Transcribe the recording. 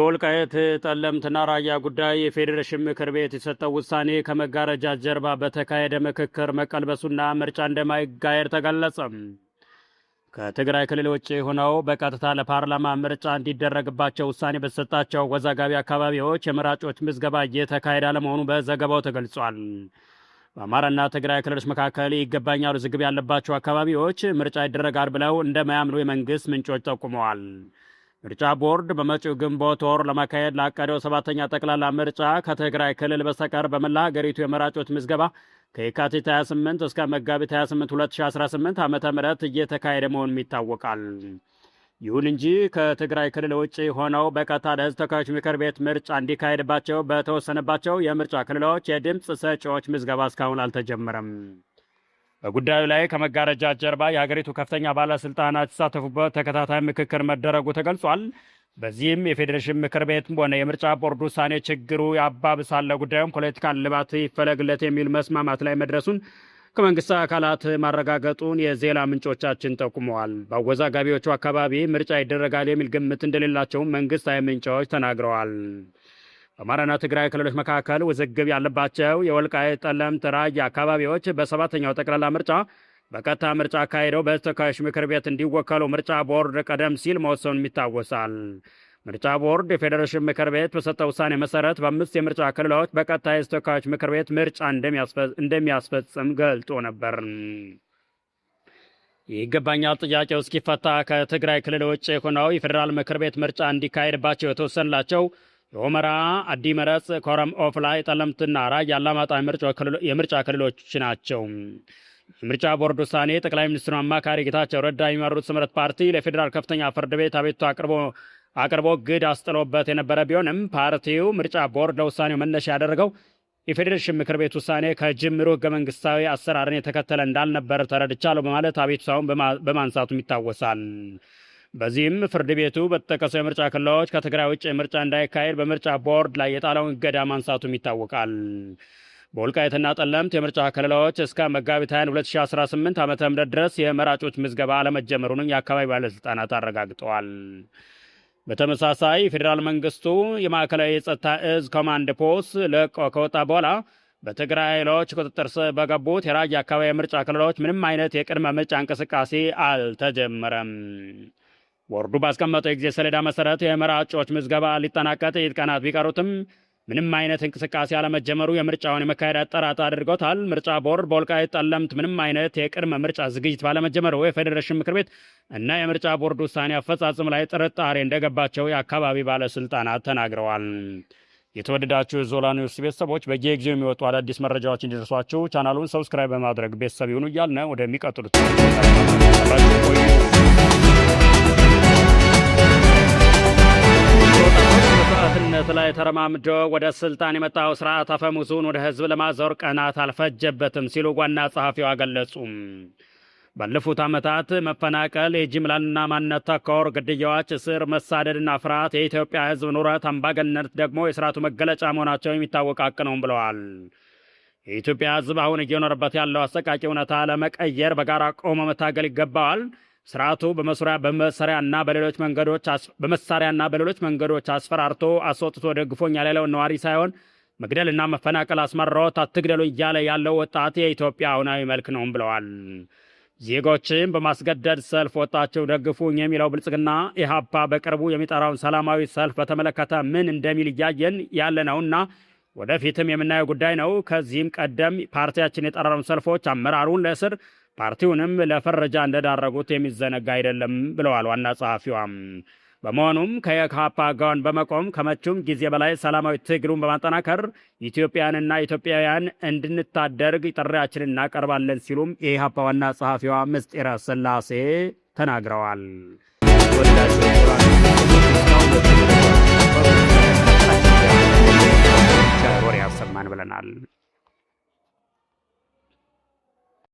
በወልቃይት ጠለምትና ራያ ጉዳይ የፌዴሬሽን ምክር ቤት የሰጠው ውሳኔ ከመጋረጃ ጀርባ በተካሄደ ምክክር መቀልበሱና ምርጫ እንደማይካሄድ ተገለጸ። ከትግራይ ክልል ውጭ ሆነው በቀጥታ ለፓርላማ ምርጫ እንዲደረግባቸው ውሳኔ በተሰጣቸው ወዛጋቢ አካባቢዎች የመራጮች ምዝገባ እየተካሄደ አለመሆኑ በዘገባው ተገልጿል። በአማራና ትግራይ ክልሎች መካከል ይገባኛል ውዝግብ ያለባቸው አካባቢዎች ምርጫ ይደረጋል ብለው እንደማያምኑ የመንግስት ምንጮች ጠቁመዋል። ምርጫ ቦርድ በመጪው ግንቦት ወር ለማካሄድ ላቀደው 7ኛ ጠቅላላ ምርጫ ከትግራይ ክልል በስተቀር በመላ ሀገሪቱ የመራጮች ምዝገባ ከየካቲት 28 እስከ መጋቢት 28 2018 ዓ.ም እየተካሄደ መሆኑም ይታወቃል። ይሁን እንጂ ከትግራይ ክልል ውጭ ሆነው በቀጥታ ለሕዝብ ተወካዮች ምክር ቤት ምርጫ እንዲካሄድባቸው በተወሰነባቸው የምርጫ ክልሎች የድምፅ ሰጪዎች ምዝገባ እስካሁን አልተጀመረም። በጉዳዩ ላይ ከመጋረጃ ጀርባ የሀገሪቱ ከፍተኛ ባለስልጣናት የተሳተፉበት ተከታታይ ምክክር መደረጉ ተገልጿል። በዚህም የፌዴሬሽን ምክር ቤት ሆነ የምርጫ ቦርድ ውሳኔ ችግሩ ያባብሳል፣ ጉዳዩም ፖለቲካል ልባት ይፈለግለት የሚል መስማማት ላይ መድረሱን ከመንግስት አካላት ማረጋገጡን የዜና ምንጮቻችን ጠቁመዋል። በአወዛጋቢዎቹ አካባቢ ምርጫ ይደረጋል የሚል ግምት እንደሌላቸውም መንግስታዊ ምንጮች ተናግረዋል። በአማራና ትግራይ ክልሎች መካከል ውዝግብ ያለባቸው የወልቃይት ጠለምት ራያ አካባቢዎች በ7ኛው ጠቅላላ ምርጫ በቀጥታ ምርጫ አካሄደው በሕዝብ ተወካዮች ምክር ቤት እንዲወከሉ ምርጫ ቦርድ ቀደም ሲል መወሰኑም ይታወሳል። ምርጫ ቦርድ የፌዴሬሽን ምክር ቤት በሰጠው ውሳኔ መሰረት በ5 የምርጫ ክልሎች በቀጥታ የሕዝብ ተወካዮች ምክር ቤት ምርጫ እንደሚያስፈጽም ገልጦ ነበር። ይገባኛል ጥያቄው እስኪፈታ ከትግራይ ክልል ውጭ ሆነው የፌዴራል ምክር ቤት ምርጫ እንዲካሄድባቸው የተወሰነላቸው የሁመራ፣ አዲመረጽ፣ ኮረም ኦፍላይ፣ ጠለምትና ራያ አላማጣ የምርጫ ክልሎች ናቸው። የምርጫ ቦርድ ውሳኔ ጠቅላይ ሚኒስትሩ አማካሪ ጌታቸው ረዳ የሚመሩት ስምረት ፓርቲ ለፌዴራል ከፍተኛ ፍርድ ቤት አቤቱታ አቅርቦ ግድ አስጥሎበት የነበረ ቢሆንም ፓርቲው ምርጫ ቦርድ ለውሳኔው መነሻ ያደረገው የፌዴሬሽን ምክር ቤት ውሳኔ ከጅምሩ ህገ መንግስታዊ አሰራርን የተከተለ እንዳልነበር ተረድቻለሁ በማለት አቤቱታውን በማንሳቱም ይታወሳል። በዚህም ፍርድ ቤቱ በተጠቀሰው የምርጫ ክልሎች ከትግራይ ውጭ ምርጫ እንዳይካሄድ በምርጫ ቦርድ ላይ የጣለውን እገዳ ማንሳቱም ይታወቃል። በወልቃይትና ጠለምት የምርጫ ክልሎች እስከ መጋቢት 2018 ዓ.ም ድረስ የመራጮች ምዝገባ አለመጀመሩንም የአካባቢ ባለስልጣናት አረጋግጠዋል። በተመሳሳይ የፌዴራል መንግስቱ የማዕከላዊ የጸጥታ እዝ ኮማንድ ፖስት ለቆ ከወጣ በኋላ በትግራይ ኃይሎች ቁጥጥር ስር በገቡት የራያ አካባቢ የምርጫ ክልሎች ምንም አይነት የቅድመ ምርጫ እንቅስቃሴ አልተጀመረም። ቦርዱ ባስቀመጠው የጊዜ ሰሌዳ መሰረት የመራጮች ምዝገባ ሊጠናቀቅ ጥቂት ቀናት ቢቀሩትም ምንም አይነት እንቅስቃሴ አለመጀመሩ የምርጫውን የመካሄድ አጠራጣሪ አድርጎታል። ምርጫ ቦርድ በወልቃይት ጠለምት ምንም አይነት የቅድመ ምርጫ ዝግጅት ባለመጀመሩ የፌዴሬሽን ምክር ቤት እና የምርጫ ቦርድ ውሳኔ አፈጻጸም ላይ ጥርጣሬ እንደገባቸው የአካባቢ ባለስልጣናት ተናግረዋል። የተወደዳችሁ የዞላ ኒውስ ቤተሰቦች በየጊዜው የሚወጡ አዳዲስ መረጃዎች እንዲደርሷችሁ ቻናሉን ሰብስክራይብ በማድረግ ቤተሰብ ይሁኑ እያልን ወደሚቀጥሉት በስርዓትነት ላይ ተረማምዶ ወደ ስልጣን የመጣው ስርዓት አፈሙዙን ወደ ህዝብ ለማዞር ቀናት አልፈጀበትም ሲሉ ዋና ጸሐፊዋ ገለጹ። ባለፉት ዓመታት መፈናቀል፣ የጅምላና ማንነት ተኮር ግድያዎች፣ እስር፣ መሳደድና ፍርሃት የኢትዮጵያ ህዝብ ኑረት፣ አምባገነንነት ደግሞ የስርዓቱ መገለጫ መሆናቸው የሚታወቅ ሀቅ ነው ብለዋል። የኢትዮጵያ ህዝብ አሁን እየኖረበት ያለው አሰቃቂ እውነታ ለመቀየር በጋራ ቆሞ መታገል ይገባዋል። ስርዓቱ በመሳሪያና በሌሎች መንገዶች አስፈራርቶ አስወጥቶ ደግፎኛል ያለውን ነዋሪ ሳይሆን መግደልና መፈናቀል አስመራሮት አትግደሉ እያለ ያለው ወጣት የኢትዮጵያ አሁናዊ መልክ ነው ብለዋል። ዜጎችን በማስገደድ ሰልፍ ወጣቸው ደግፉኝ የሚለው ብልጽግና ኢህአፓ በቅርቡ የሚጠራውን ሰላማዊ ሰልፍ በተመለከተ ምን እንደሚል እያየን ያለ ነውና ወደፊትም የምናየው ጉዳይ ነው። ከዚህም ቀደም ፓርቲያችን የጠራውን ሰልፎች አመራሩን ለእስር ፓርቲውንም ለፈረጃ እንደዳረጉት የሚዘነጋ አይደለም ብለዋል ዋና ጸሐፊዋም። በመሆኑም ከኢህአፓ ጎን በመቆም ከመቼውም ጊዜ በላይ ሰላማዊ ትግሉን በማጠናከር ኢትዮጵያንና ኢትዮጵያውያን እንድንታደርግ ጥሪያችንን እናቀርባለን ሲሉም የኢህአፓ ዋና ጸሐፊዋ ምስጢረ ስላሴ ተናግረዋል። ቸር ወሬ ያሰማን ብለናል።